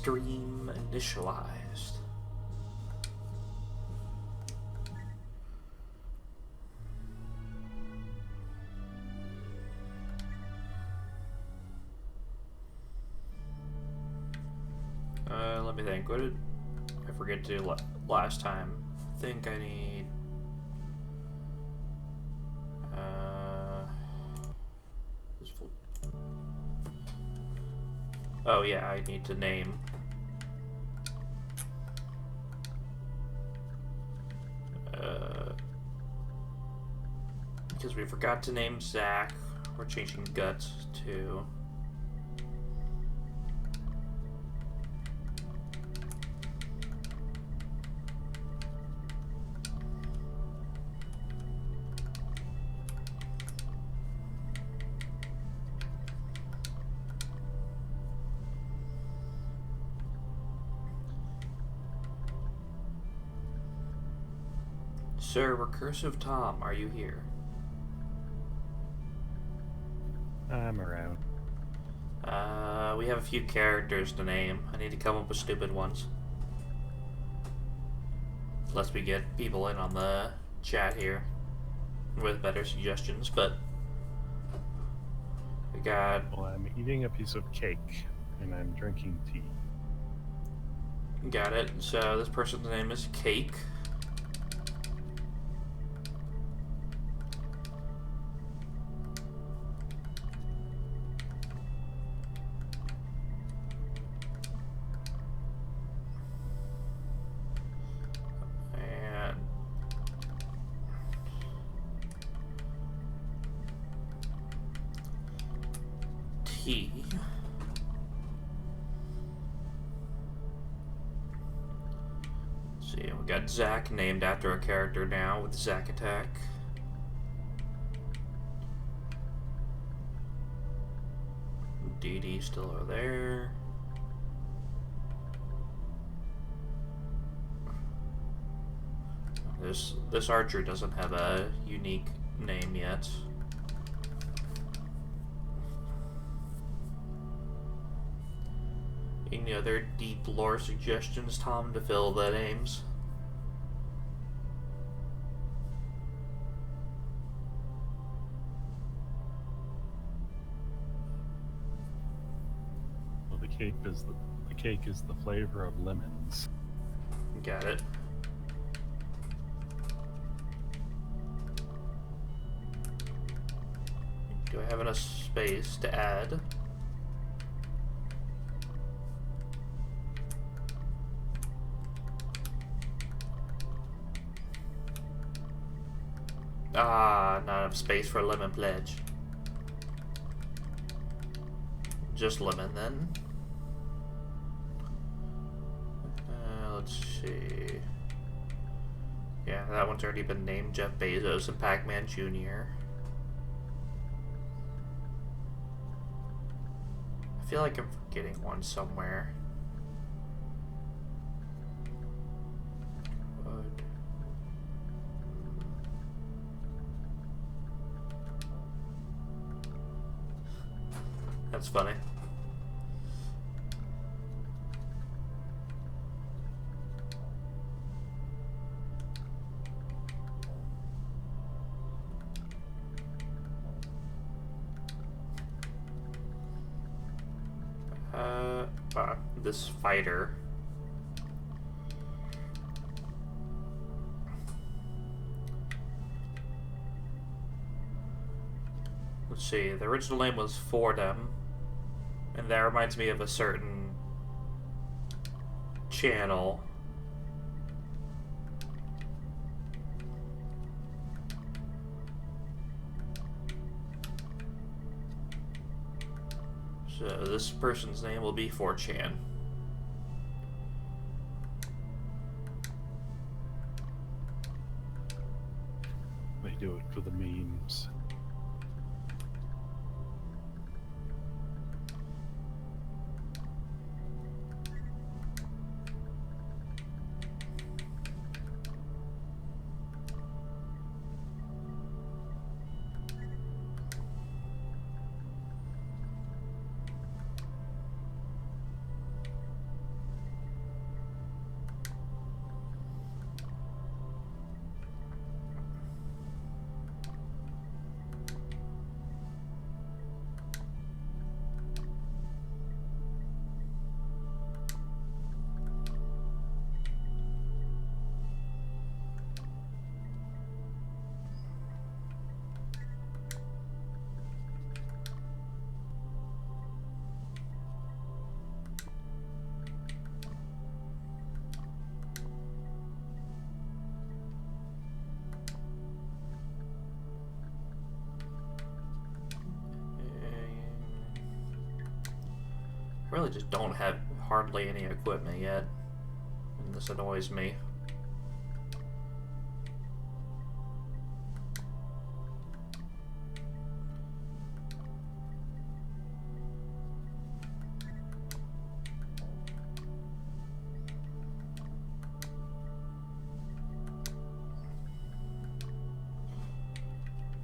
Restream initialized. Let me think. What did I forget to do last time? I think I need... oh yeah, I need to name... because we forgot to name Zach, we're changing Guts to... Sir Recursive Tom, are you here? I'm around. We have a few characters to name. I need to come up with stupid ones. Unless we get people in on the chat here with better suggestions, but we got... Well, I'm eating a piece of cake, and I'm drinking tea. Got it. So this person's name is Cake. See, we got Zack named after a character now with Zack Attack. DD still over there. This archer doesn't have a unique name yet. Any other deep lore suggestions, Tom, to fill the names? Well, the cake is the flavor of lemons. Got it. Do I have enough space to add? Ah, not enough space for a lemon pledge. Just lemon then. Let's see. Yeah, that one's already been named. Jeff Bezos and Pac-Man Jr. I feel like I'm forgetting one somewhere. That's funny. This fighter. Let's see, the original name was Fordham, and that reminds me of a certain channel. So this person's name will be 4chan. They do it for the memes. really just don't have hardly any equipment yet, and this annoys me.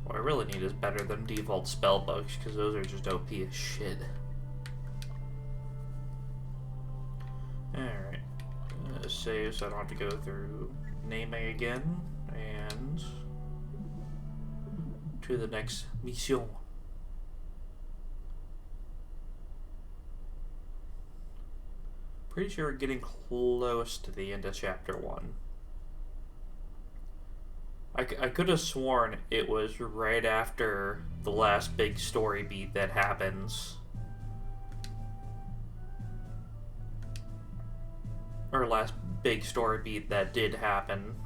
What I really need is better than default spellbooks, because those are just OP as shit. Alright. Save so I don't have to go through naming again, and to the next mission. Pretty sure we're getting close to the end of chapter 1. I could have sworn it was right after the last big story beat that happens. Or last big story beat that did happen.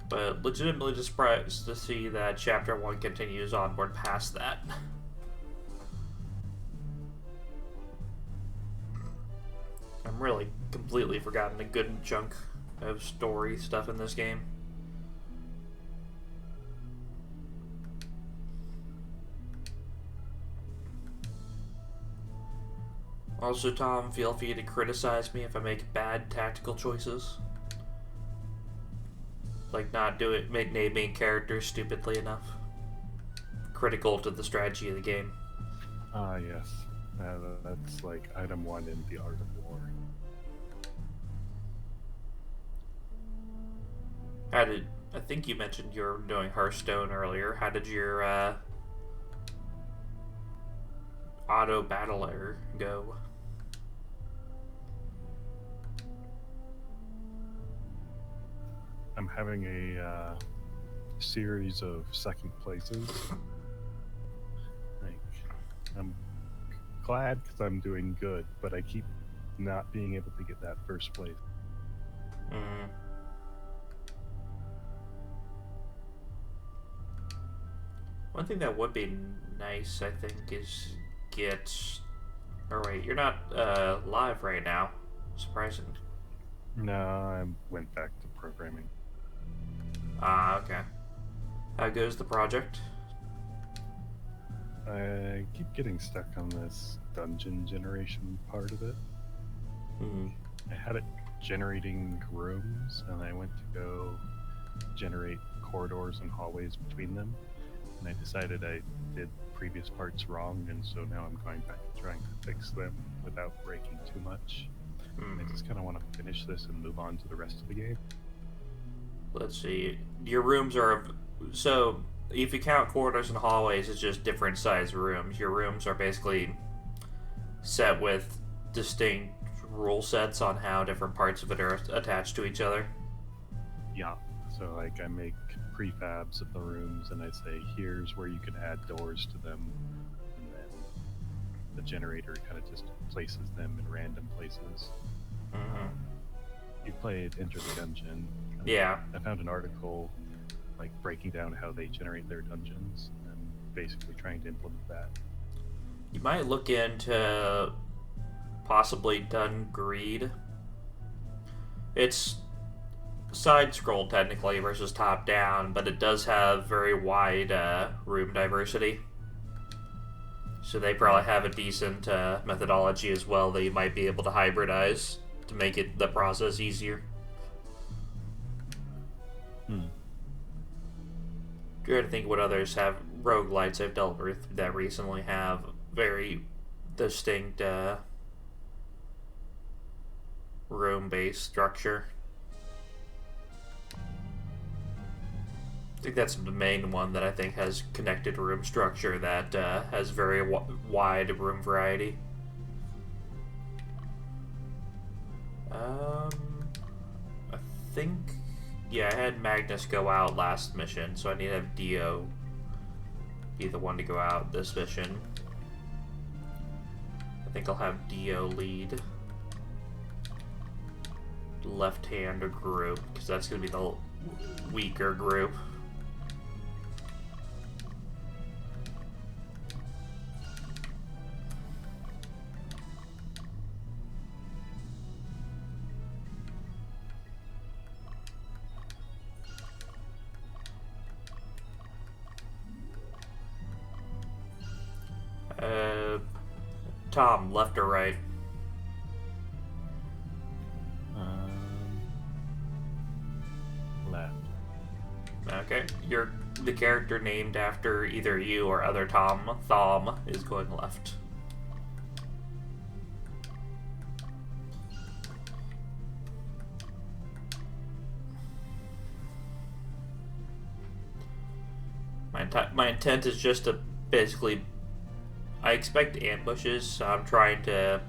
But legitimately just surprised to see that chapter 1 continues onward past that. I'm really completely forgotten a good chunk of story stuff in this game. Also, Tom, feel free to criticize me if I make bad tactical choices. Like not naming characters stupidly enough. Critical to the strategy of the game. Ah, yes. That's like item 1 in the Art of War. I think you mentioned you were doing Hearthstone earlier. How did your auto battler go? I'm having a series of second places. Like, I'm glad because I'm doing good, but I keep not being able to get that first place. Mm. One thing that would be nice, I think, is get... Or wait, you're not live right now. Surprising. No, I went back to programming. Ah, okay. How goes the project? I keep getting stuck on this dungeon generation part of it. Hmm. I had it generating rooms, and I went to go generate corridors and hallways between them. And I decided I did previous parts wrong, and so now I'm going back and trying to fix them without breaking too much. And I just kind of want to finish this and move on to the rest of the game. Let's see. Your rooms are... So, if you count corridors and hallways, it's just different size rooms. Your rooms are basically set with distinct rule sets on how different parts of it are attached to each other. Yeah. So, like, I make prefabs of the rooms, and I say, here's where you can add doors to them. And then the generator kind of just places them in random places. Mm-hmm. You played Enter the Dungeon. Yeah. I found an article like breaking down how they generate their dungeons and basically trying to implement that. You might look into possibly Dun Greed. It's side-scroll technically versus top-down, but it does have very wide room diversity. So they probably have a decent methodology as well that you might be able to hybridize to make the process easier. Trying to think what others have roguelites I've dealt with that recently have very distinct room-based structure. I think that's the main one that I think has connected room structure that has very wide room variety. I think... Yeah, I had Magnus go out last mission, so I need to have Dio be the one to go out this mission. I think I'll have Dio lead left-hand group, because that's going to be the weaker group. Tom, left or right? Left. Okay. You're the character named after either you or other Tom. Thom is going left. My intent is just to basically... I expect ambushes, so I'm trying to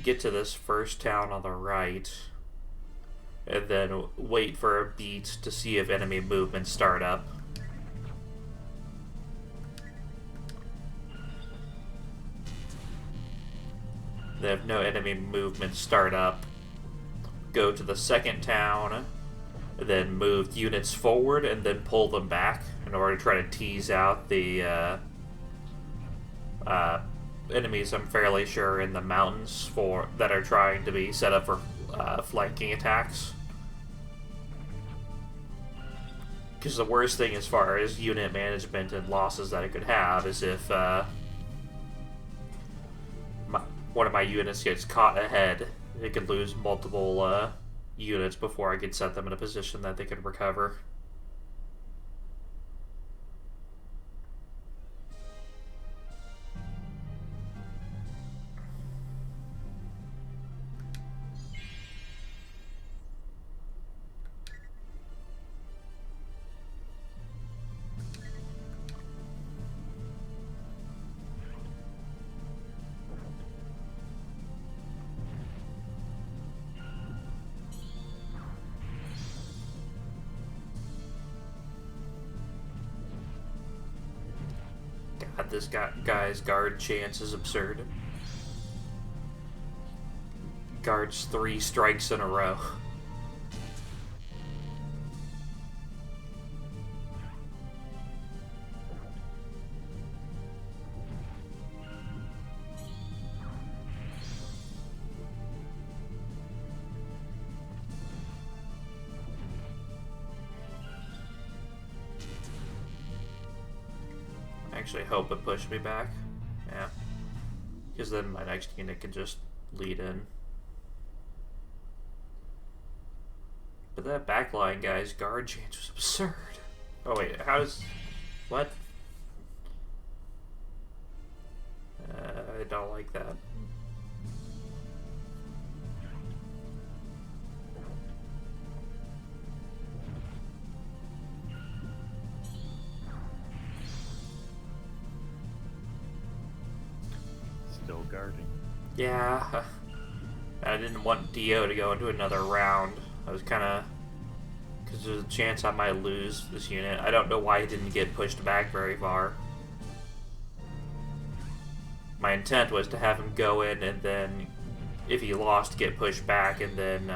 get to this first town on the right, and then wait for a beat to see if enemy movements start up. Then if no enemy movements start up, go to the second town, then move units forward and then pull them back in order to try to tease out the enemies I'm fairly sure in the mountains that are trying to be set up for flanking attacks. Because the worst thing as far as unit management and losses that I could have is if one of my units gets caught ahead, it could lose multiple units before I could set them in a position that they could recover. God, this guy's guard chance is absurd. Guards 3 strikes in a row. I actually hope it pushed me back. Yeah. Because then my next unit can just lead in. But that backline guy's guard change was absurd. Oh wait, how's... What? I don't like that. Still guarding. Yeah. I didn't want Dio to go into another round. I was kind of... Because there's a chance I might lose this unit. I don't know why he didn't get pushed back very far. My intent was to have him go in and then, if he lost, get pushed back and then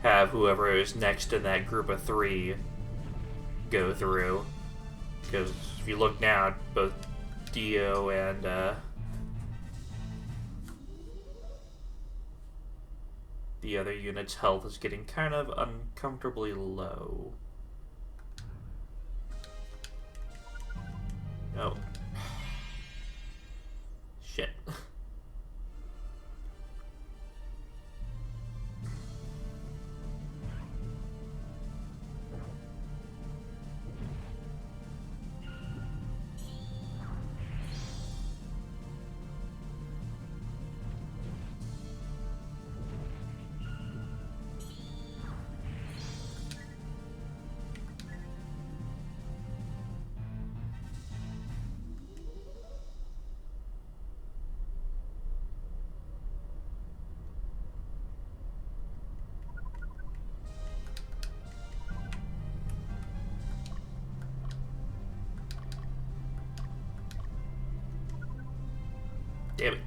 have whoever is next in that group of 3 go through. Because if you look now, both Dio and the other unit's health is getting kind of uncomfortably low. Oh. Shit. Damn it.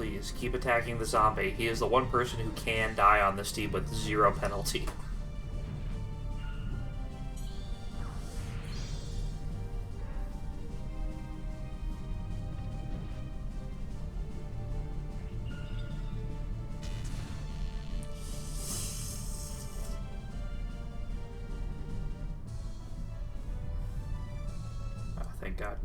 please keep attacking the zombie. He is the one person who can die on this team with 0 penalty. Oh, thank God.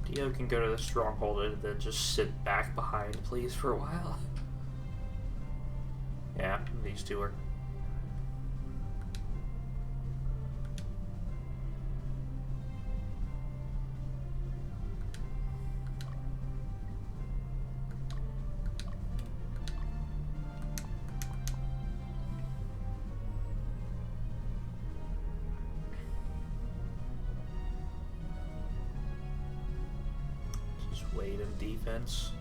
Dio can go to the stronghold and then just sit back behind, please, for a while. Yeah, these two are. Just wait in defense.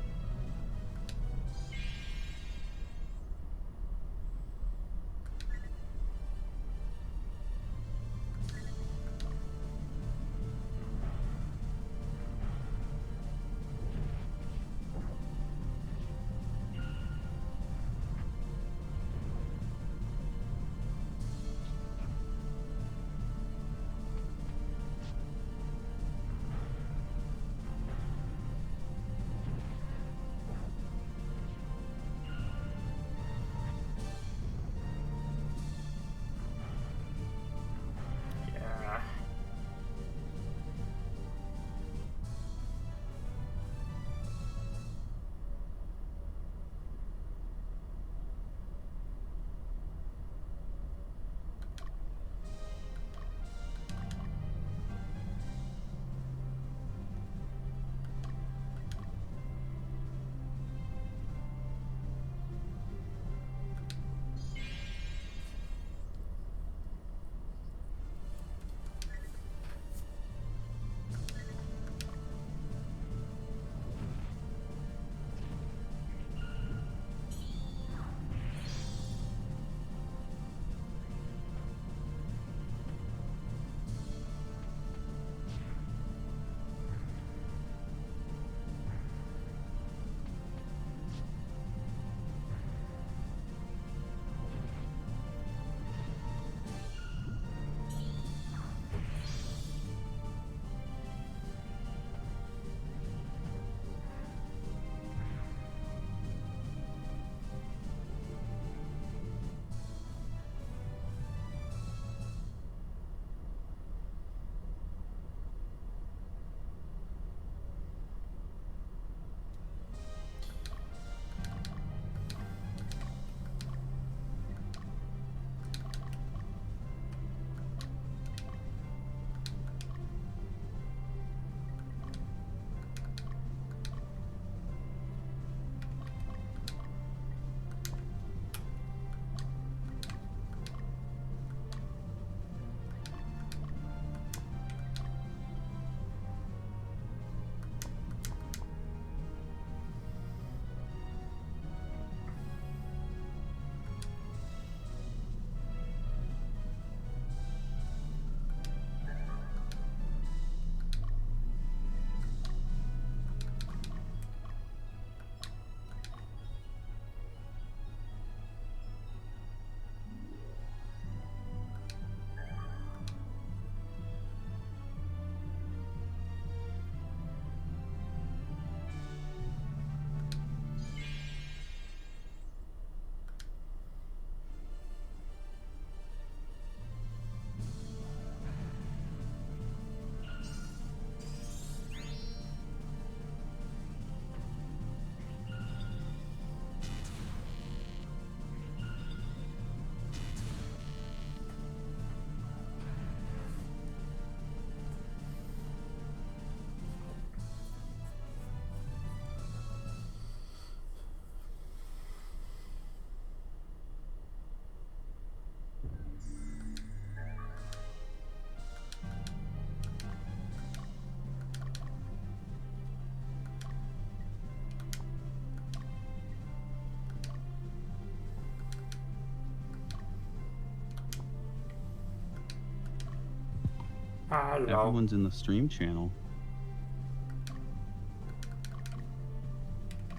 I don't know. Everyone's in the stream channel.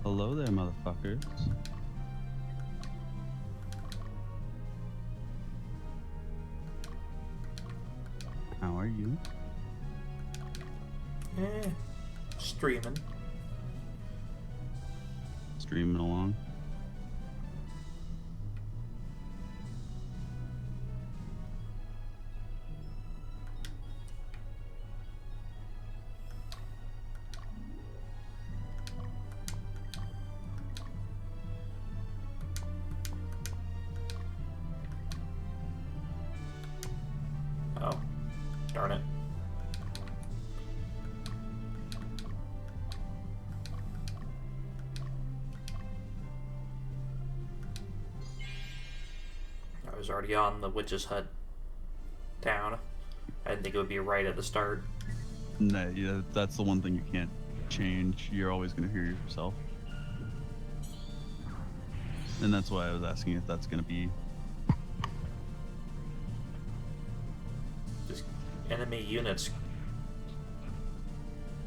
Hello there, motherfuckers. How are you? Streaming. Streaming along. Oh, darn it. I was already on the witch's hut town. I didn't think it would be right at the start. No, yeah, that's the one thing you can't change. You're always going to hear yourself. And that's why I was asking if that's going to be... Just enemy units.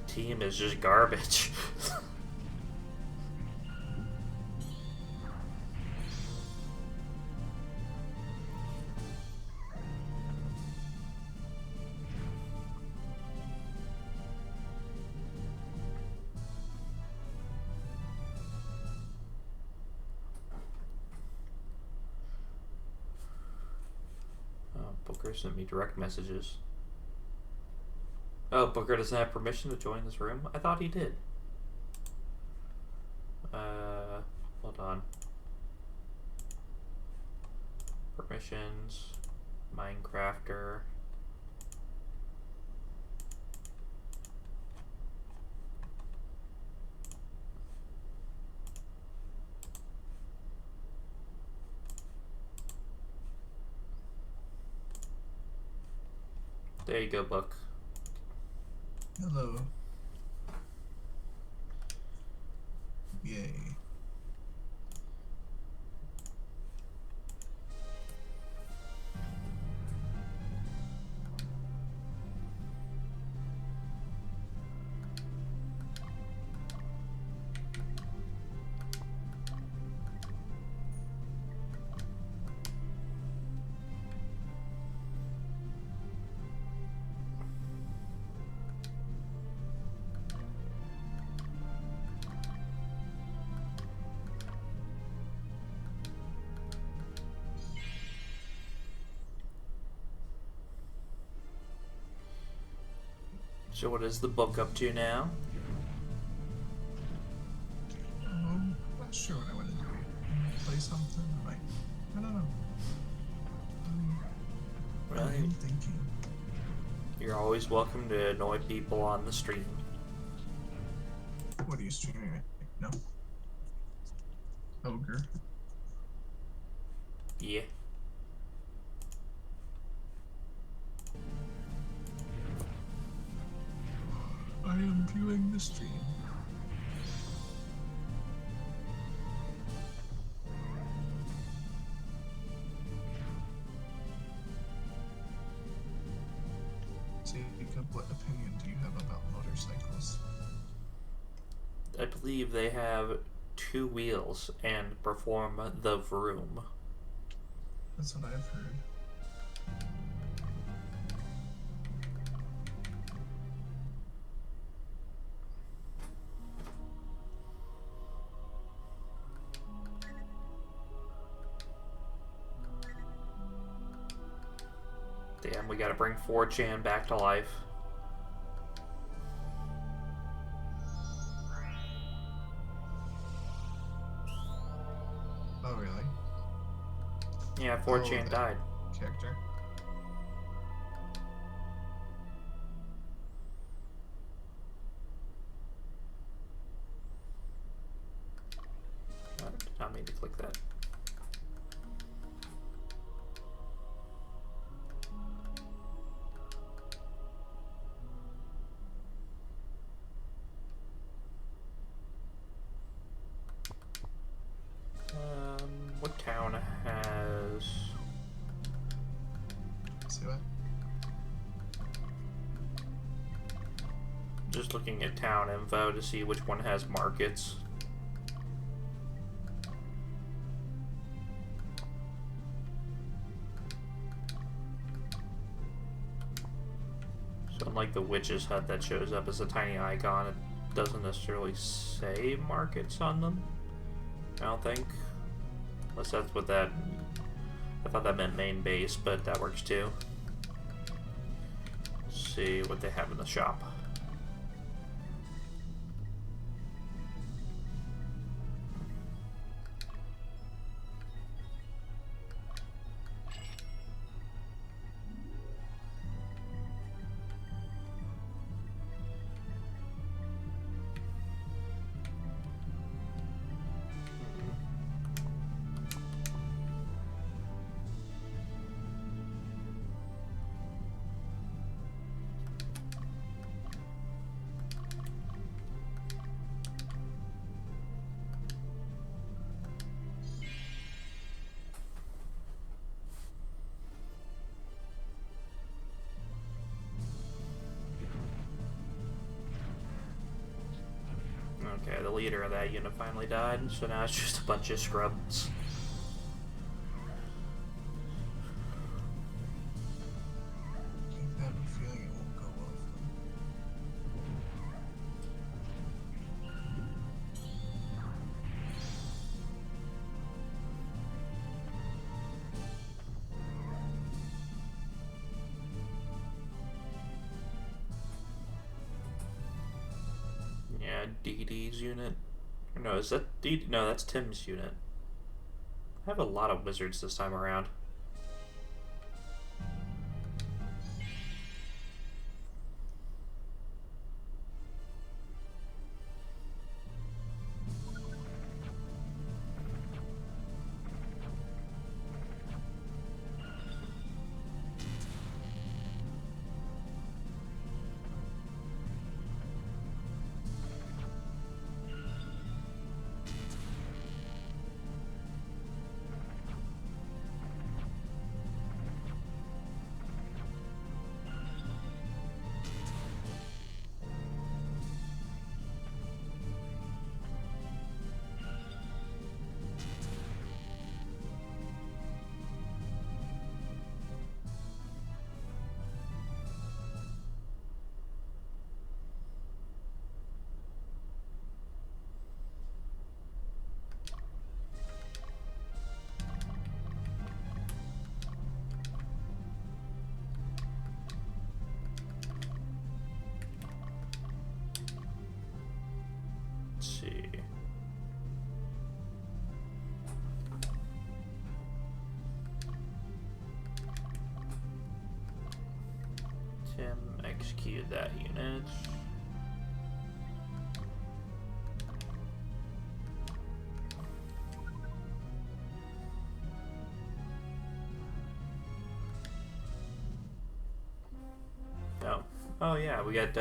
Team is just garbage. Booker sent me direct messages. Oh, Booker doesn't have permission to join this room? I thought he did. Hold on. Permissions. Minecrafter. There you go, Book. Hello. Yay. So what is the book up to now? Not sure what I want to do. Play something? I don't know. Well, I'm thinking. you're always welcome to annoy people on the stream. What are you streaming right now? Ogre. Yeah. I am viewing the stream. Jacob, what opinion do you have about motorcycles? I believe they have 2 wheels and perform the vroom. That's what I've heard. Damn, we gotta bring 4chan back to life. Oh, really? Yeah, 4chan that died. Character? I did not mean to click that. What town has... See what? just looking at town info to see which one has markets. So unlike the witch's hut that shows up as a tiny icon, it doesn't necessarily say markets on them. I don't think. Unless that's what that... I thought that meant main base, but that works too. Let's see what they have in the shop. Okay, the leader of that unit finally died, so now it's just a bunch of scrubs. I have a feeling it won't go well for them. Yeah, DD's unit. Or no, is that D? No, that's Tim's unit. I have a lot of wizards this time around. Let's see. Tim executed that unit. Oh. Oh yeah, we got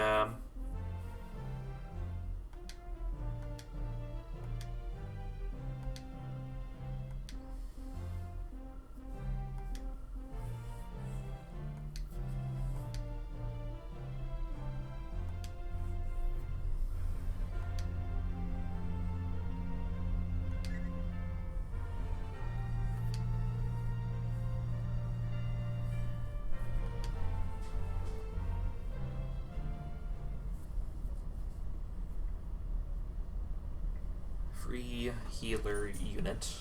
free healer unit.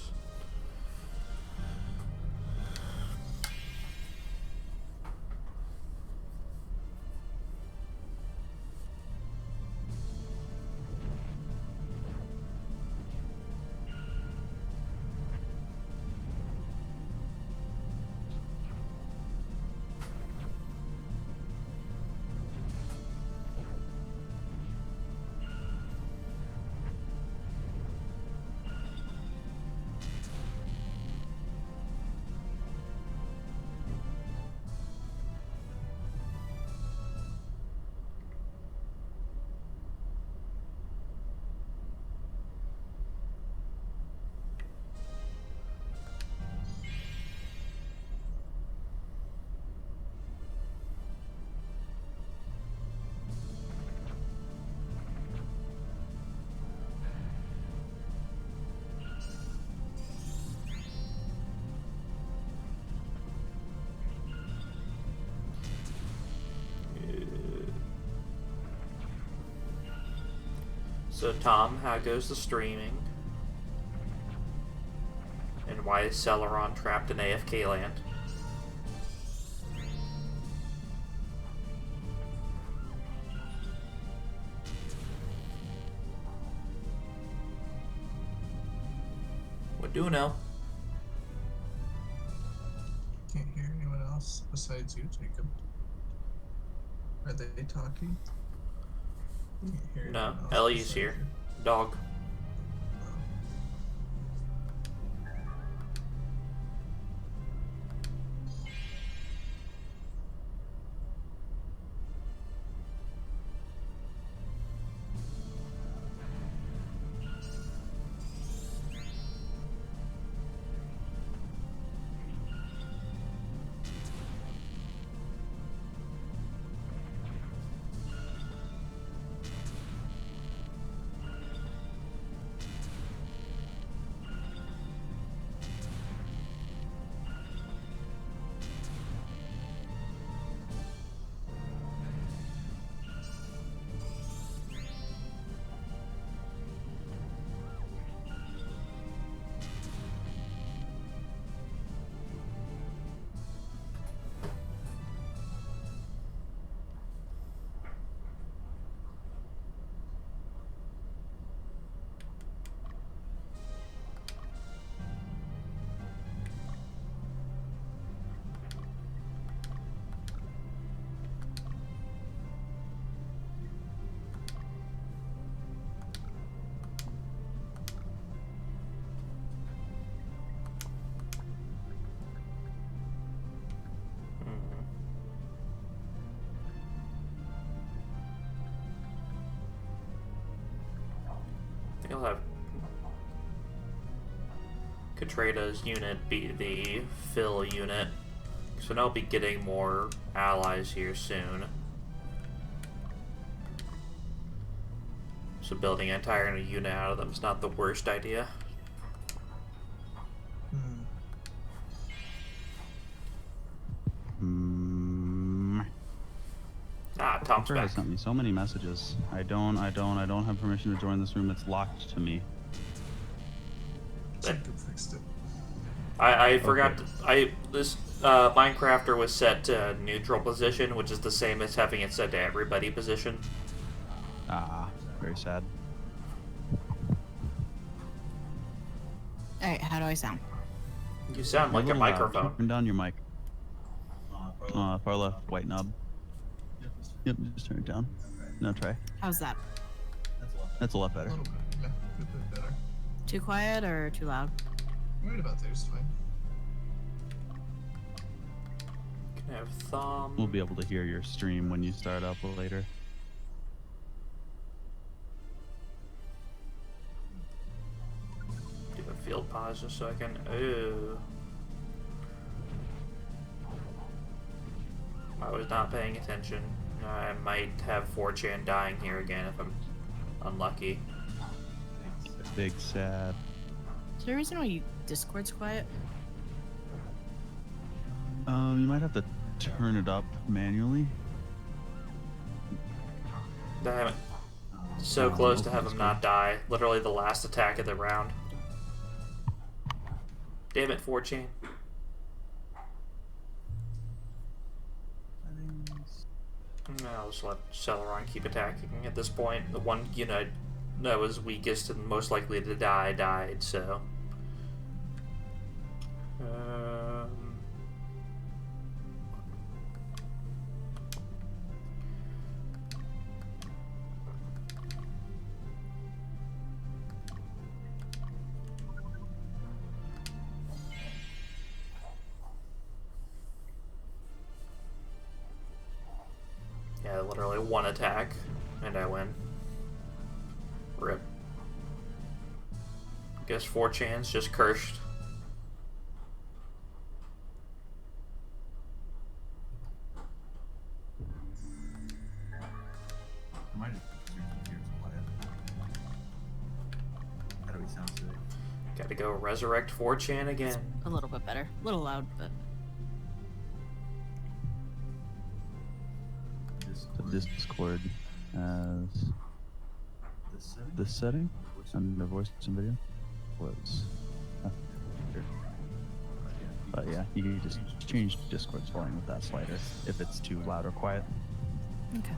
So Tom, how goes the streaming? And why is Celeron trapped in AFK land? What do you know? Can't hear anyone else besides you, Jacob. Are they talking? Can't hear No, anyone else Ellie's besides here. you. Dog. I think I'll have Katreda's unit be the fill unit. So now I'll be getting more allies here soon. So building an entire unit out of them is not the worst idea. Ah, Tom's Katreida back. sent me so many messages. I don't have permission to join this room. It's locked to me. Jacob fixed it. I forgot to, this Minecrafter was set to neutral position, which is the same as having it set to everybody position. Ah, very sad. Alright, how do I sound? You sound like a little loud. microphone. Turn down your mic. Far left, white knob. Yep, just turn it down. Now try. How's that? That's a lot A better. little bit, yeah, a bit better. Too quiet or too loud? Right about there's fine. Can have thumb. We'll be able to hear your stream when you start up later. Do a field pause just so I can. Ooh. I was not paying attention. I might have 4chan dying here again if I'm unlucky. Big sad. Is there a reason why Discord's quiet? You might have to turn it up manually. Damn it. So close to have him not die. Literally the last attack of the round. Damn it, 4chan. I'll just let Celeron keep attacking at this point. The one unit that was weakest and most likely to die died, so. Yeah, literally one attack, and I win. Rip. Guess 4chan's just cursed. Might have been confused by it. How do we sound today? Gotta go resurrect 4chan again. A little bit better. A little loud, but The Discord as This setting under voice and video was. Here. But yeah, you can just change Discord's volume with that slider if it's too loud or quiet. Okay.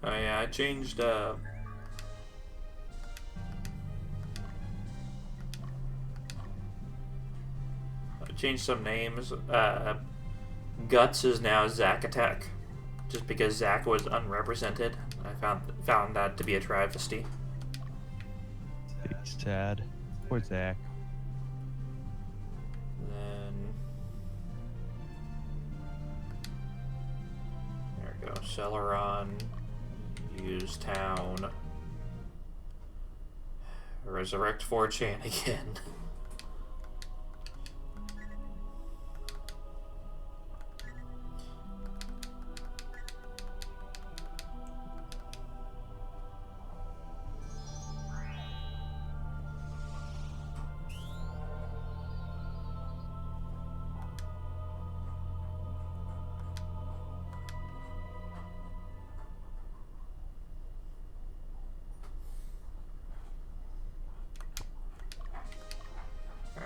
Oh yeah, I changed some names. Guts is now Zack Attack, just because Zack was unrepresented. I found that to be a travesty. Big sad. Poor Zach. Then there we go. Celeron, use town, resurrect 4chan again.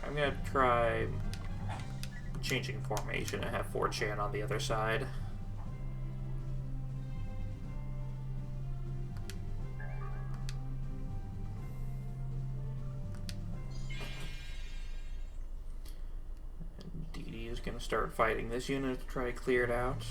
I'm gonna try changing formation and have 4chan on the other side. And DD is gonna start fighting this unit to try to clear it out.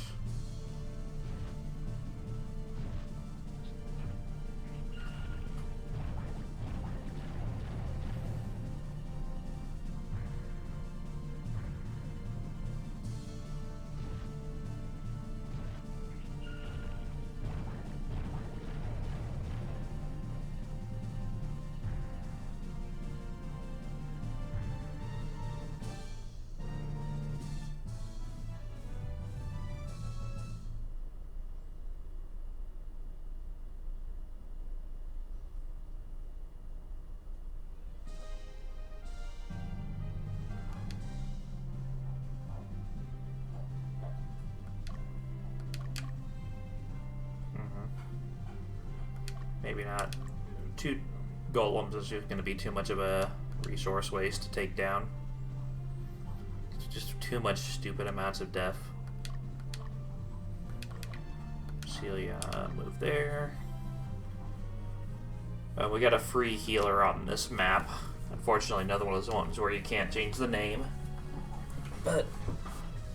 Maybe not. 2 golems is just going to be too much of a resource waste to take down. It's just too much stupid amounts of death. Celia, move there. We got a free healer on this map. Unfortunately, another one of those ones where you can't change the name. But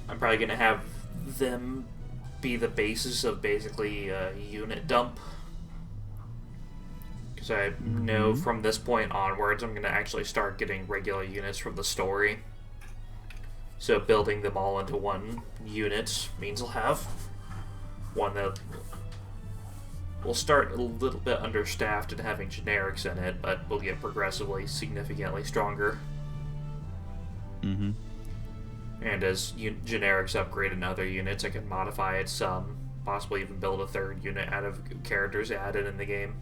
I'm probably going to have them be the basis of basically a unit dump. Because I know from this point onwards I'm going to actually start getting regular units from the story. So building them all into one unit means I'll have one that will start a little bit understaffed and having generics in it, but will get progressively significantly stronger. Mm-hmm. And as generics upgrade in other units, I can modify it some, possibly even build a 3rd unit out of characters added in the game.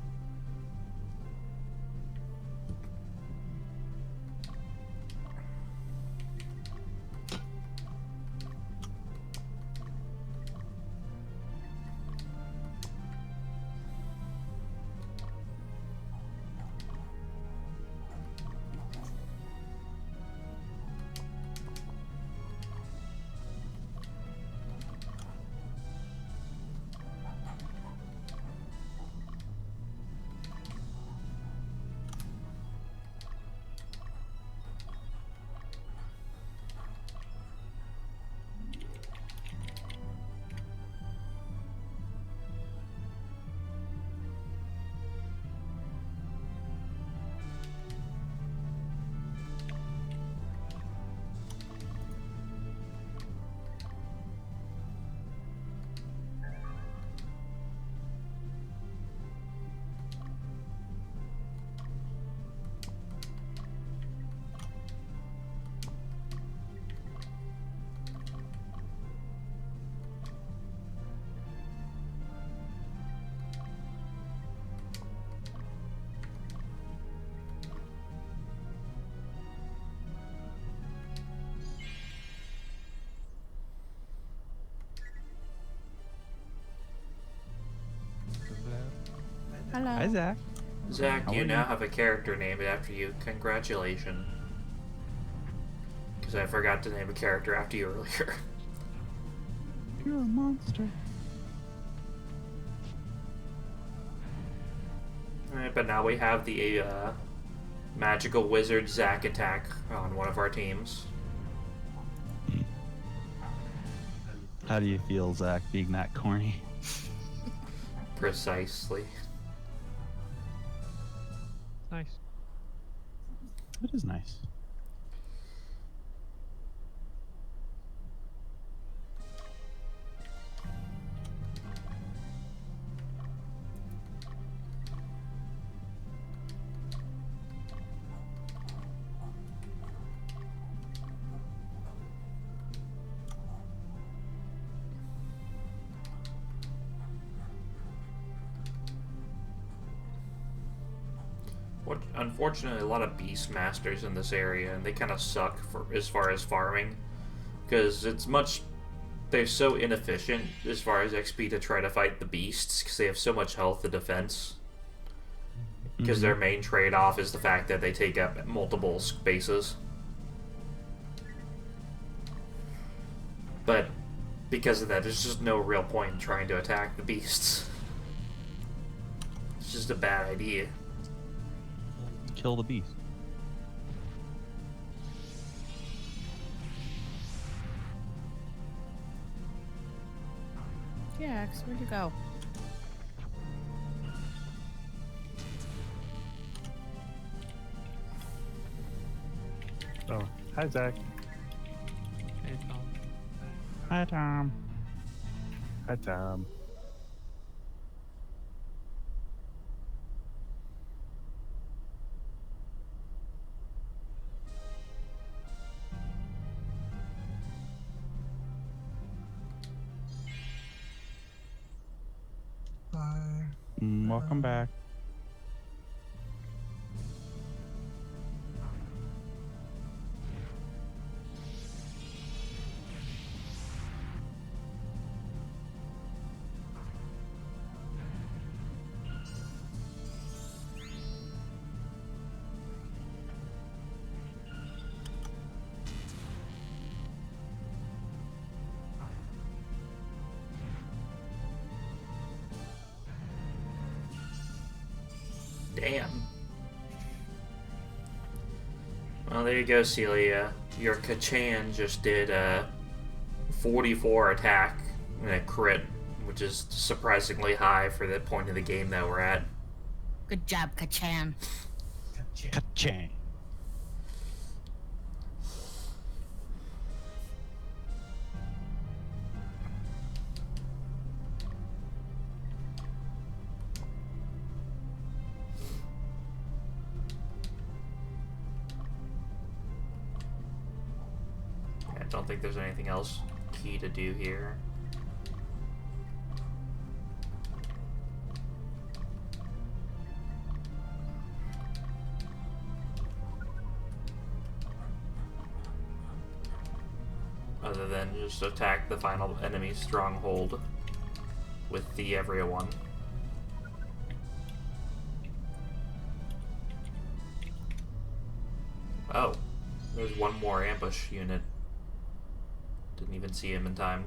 Hello. Hi, Zach. Zach, How you are now you? have a character named after you. Congratulations. Because I forgot to name a character after you earlier. You're a monster. Alright, but now we have the magical wizard Zach attack on one of our teams. How do you feel, Zach, being that corny? Precisely. Nice. That is nice. Unfortunately, a lot of beast masters in this area, and they kind of suck for as far as farming, because they're so inefficient as far as XP to try to fight the beasts, because they have so much health and defense. Because their main trade-off is the fact that they take up multiple spaces. But because of that, there's just no real point in trying to attack the beasts. It's just a bad idea. Kill the beast. Jax, where'd you go? Oh, hi, Zach. Hey, Tom. Hi, Tom. Hi, Tom. Bye. Welcome back. Damn. Well, there you go, Celia. Your Kachan just did 44 attack and a crit, which is surprisingly high for the point of the game that we're at. Good job, Kachan. Ka-chang. I don't think there's anything else key to do here. Other than just attack the final enemy stronghold with the everyone. Oh, there's one more ambush unit. Didn't even see him in time.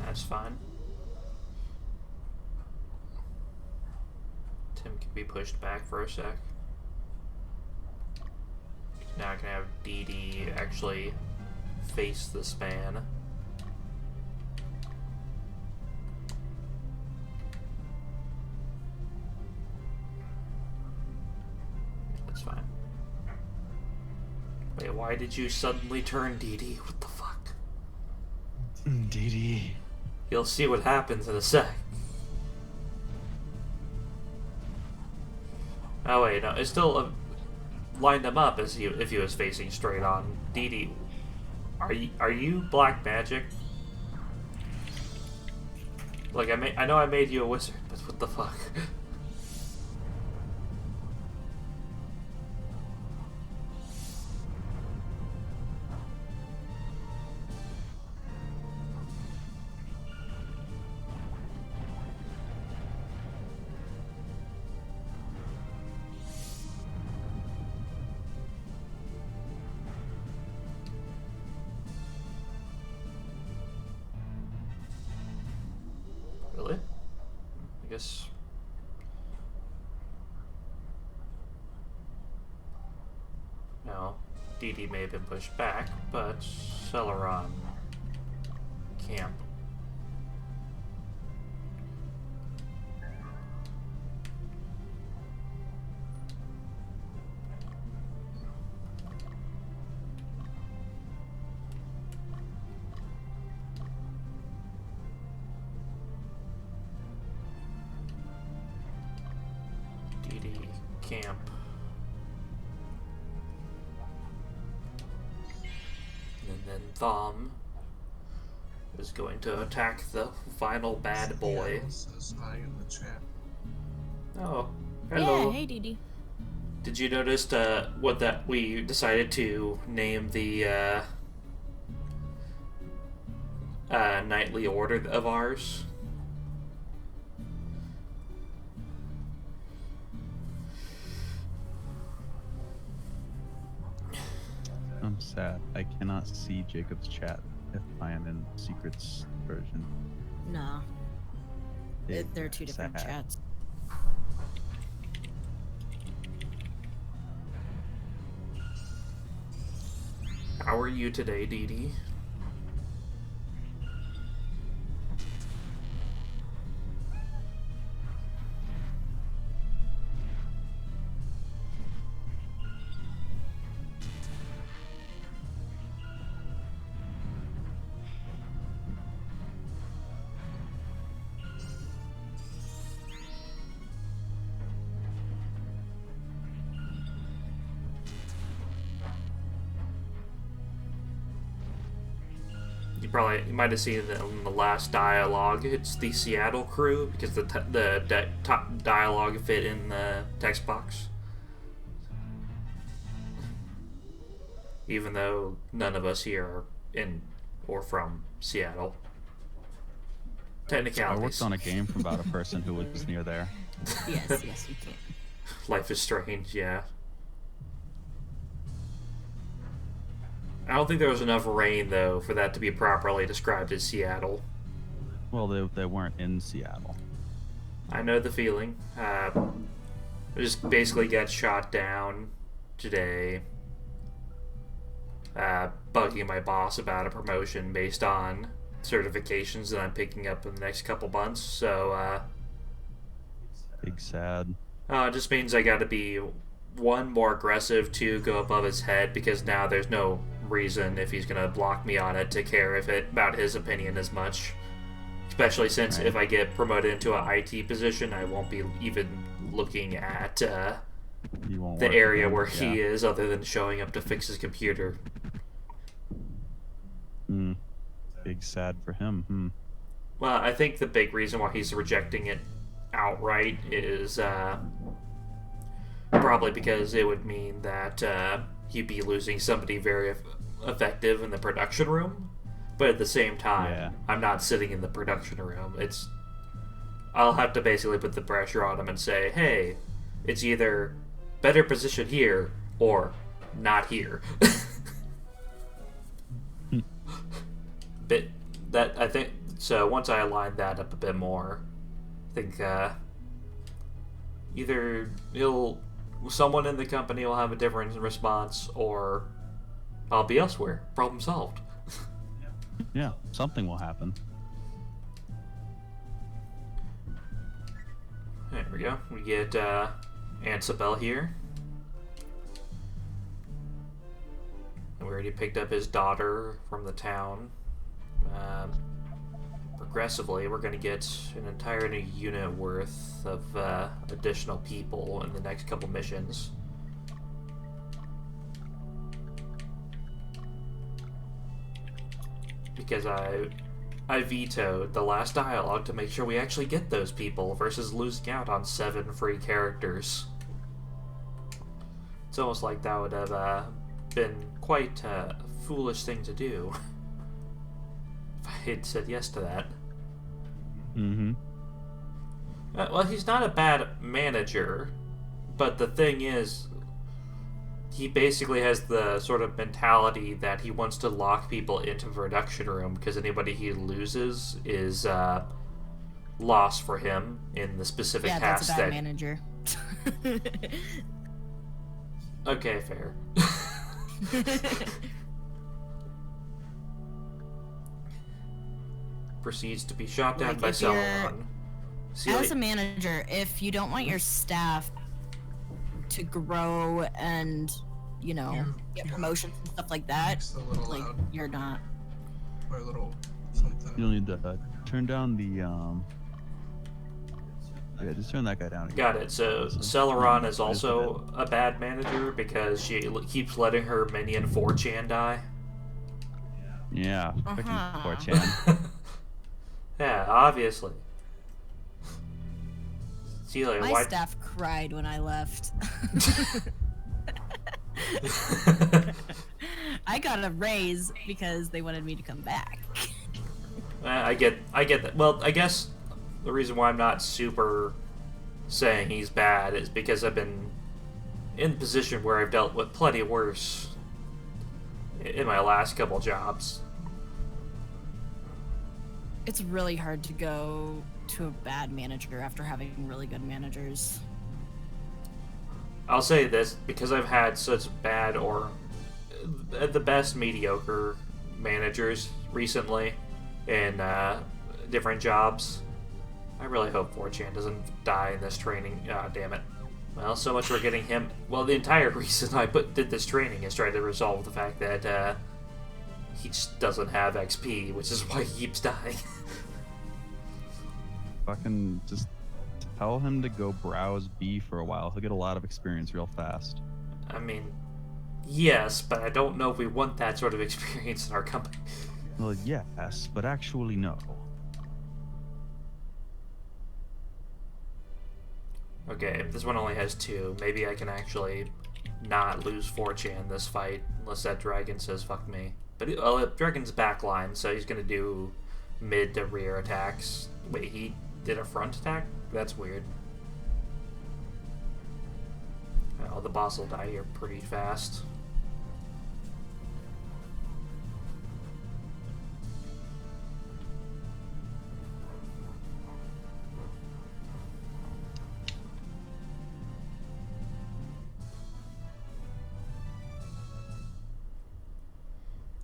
That's fine. Tim can be pushed back for a sec. Now I can have DD actually face the span. Why did you suddenly turn DD? What the fuck? DD. You'll see what happens in a sec. Oh wait, no, it still lined him up as if he was facing straight on. DD, are you black magic? Like I know I made you a wizard, but what the fuck? Really? I guess. No, DD may have been pushed back, but Celeron camp. DD camp. And then Thom is going to attack the final bad boy. Seattle says hi in the chat. Oh, hello. Yeah, hey, Dee. Did you notice what that we decided to name the nightly order of ours? I'm sad. I cannot see Jacob's chat if I am in secrets version. No, Big they're two different sad. chats. How are you today, Dee Dee? You might have seen it in the last dialogue. It's the Seattle crew because the top dialogue fit in the text box. Even though none of us here are in or from Seattle. I Technicalities. worked on a game about a person who was near there. Yes, yes, you can. Life is Strange, yeah. I don't think there was enough rain, though, for that to be properly described as Seattle. Well, they weren't in Seattle. I know the feeling. I just basically got shot down today. Bugging my boss about a promotion based on certifications that I'm picking up in the next couple months. So, Big sad. it just means I gotta be, one, more aggressive, two, go above his head, because now there's no reason, if he's gonna block me on it, to care about his opinion as much. Especially since Right. if I get promoted into an IT position, I won't be even looking at You won't the work area again. where he Yeah. is, other than showing up to fix his computer. Big sad for him. Well, I think the big reason why he's rejecting it outright is probably because it would mean that he'd be losing somebody very effective in the production room. But at the same time, Yeah. I'm not sitting in the production room. I'll have to basically put the pressure on him and say, hey, it's either better position here or not here. But that, I think, so once I align that up a bit more, I think either someone in the company will have a different response, or I'll be elsewhere. Problem solved. Yeah, something will happen. There we go. We get Ansabel here. And We already picked up his daughter from the town. Progressively, we're going to get an entire new unit worth of additional people in the next couple missions. Because I vetoed the last dialogue to make sure we actually get those people versus losing out on 7 free characters. It's almost like that would have been quite a foolish thing to do if I had said yes to that. Mm-hmm. Well, he's not a bad manager, but the thing is, he basically has the sort of mentality that he wants to lock people into the production room because anybody he loses is loss for him in the specific Yeah, tasks that's a bad that. manager. Okay, fair. Proceeds to be shot down Like, by if you're- Celeron. As a manager, if you don't want your staff to grow and, you know, get Yeah. promotions and stuff like that, Mix a little like, loud, you're not. or a little something. You'll need to turn down the yeah, just turn that guy down again. Got it. So Celeron is also a bad manager because she keeps letting her minion 4chan die. Yeah, fucking Uh-huh. 4chan. Yeah, obviously. See, like, My why? staff cried when I left. I got a raise because they wanted me to come back. I get that. Well, I guess the reason why I'm not super saying he's bad is because I've been in a position where I've dealt with plenty worse in my last couple jobs. It's really hard to go to a bad manager after having really good managers. I'll say this, because I've had such bad or at the best mediocre managers recently in different jobs. I really hope 4chan doesn't die in this training. Damn it. Well, so much for getting him. Well, the entire reason I did this training is trying to resolve the fact that he just doesn't have XP, which is why he keeps dying. Fucking just tell him to go browse B for a while. He'll get a lot of experience real fast. I mean, yes, but I don't know if we want that sort of experience in our company. Well, yes, but actually no. Okay, if this one only has 2, maybe I can actually not lose 4chan this fight, unless that dragon says fuck me. But dragon's backline, so he's gonna do mid to rear attacks. Wait, he did a front attack? That's weird. Oh, the boss will die here pretty fast.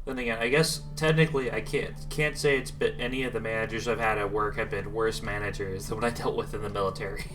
Then again, I guess technically I can't say it's been any of the managers I've had at work have been worse managers than what I dealt with in the military.